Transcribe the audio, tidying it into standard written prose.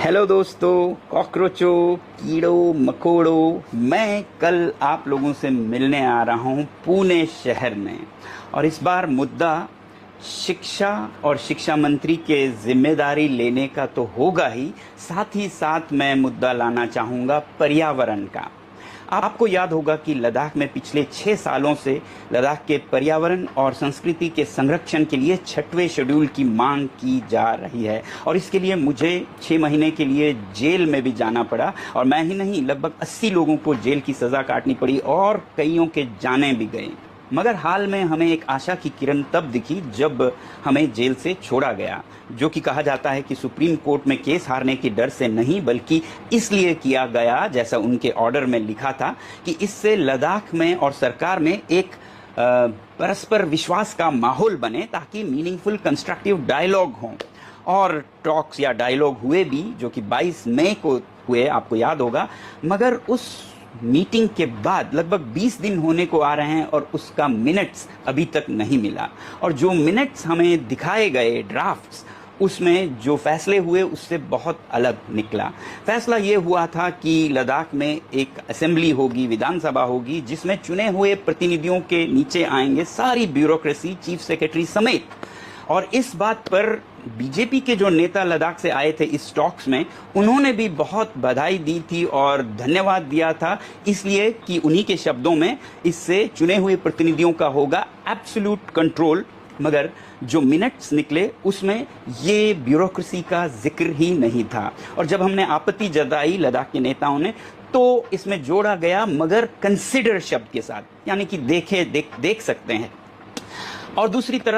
Hello दोस्तों, कॉकरोचों, कीड़ों मकोड़ों, मैं कल आप लोगों से मिलने आ रहा हूँ पुणे शहर में। और इस बार मुद्दा शिक्षा और शिक्षा मंत्री के जिम्मेदारी लेने का तो होगा ही, साथ ही साथ मैं मुद्दा लाना चाहूँगा पर्यावरण का। आपको याद होगा कि लद्दाख में पिछले 6 सालों से लद्दाख के पर्यावरण और संस्कृति के संरक्षण के लिए 6वें शेड्यूल की मांग की जा रही है। और इसके लिए मुझे 6 महीने के लिए जेल में भी जाना पड़ा, और मैं ही नहीं, लगभग 80 लोगों को जेल की सज़ा काटनी पड़ी और कईयों के जाने भी गए। मगर हाल में हमें एक आशा की किरण तब दिखी जब हमें जेल से छोड़ा गया, जो कि कहा जाता है कि सुप्रीम कोर्ट में केस हारने के डर से नहीं, बल्कि इसलिए किया गया, जैसा उनके ऑर्डर में लिखा था, कि इससे लद्दाख में और सरकार में एक परस्पर विश्वास का माहौल बने, ताकि मीनिंगफुल कंस्ट्रक्टिव डायलॉग हों। और टॉक्स या डायलॉग हुए भी, जो कि 22 मई को हुए, आपको याद होगा। मगर उस मीटिंग के बाद लगभग 20 दिन होने को आ रहे हैं और उसका मिनट्स अभी तक नहीं मिला। और जो मिनट्स हमें दिखाए गए, ड्राफ्ट्स, उसमें जो फैसले हुए उससे बहुत अलग निकला। फैसला ये हुआ था कि लद्दाख में एक असेंबली होगी, विधानसभा होगी, जिसमें चुने हुए प्रतिनिधियों के नीचे आएंगे सारी ब्यूरोक्रेसी, चीफ सेक्रेटरी समेत। और इस बात पर बीजेपी के जो नेता लद्दाख से आए थे इस टॉक्स में, उन्होंने भी बहुत बधाई दी थी और धन्यवाद दिया था, इसलिए कि उन्हीं के शब्दों में इससे चुने हुए प्रतिनिधियों का होगा एब्सोल्यूट कंट्रोल। मगर जो मिनट्स निकले उसमें ये ब्यूरोक्रेसी का जिक्र ही नहीं था। और जब हमने आपत्ति जताई लद्दाख के नेताओं ने, तो इसमें जोड़ा गया मगर कंसिडर शब्द के साथ, यानी कि देख सकते हैं। और दूसरी तरफ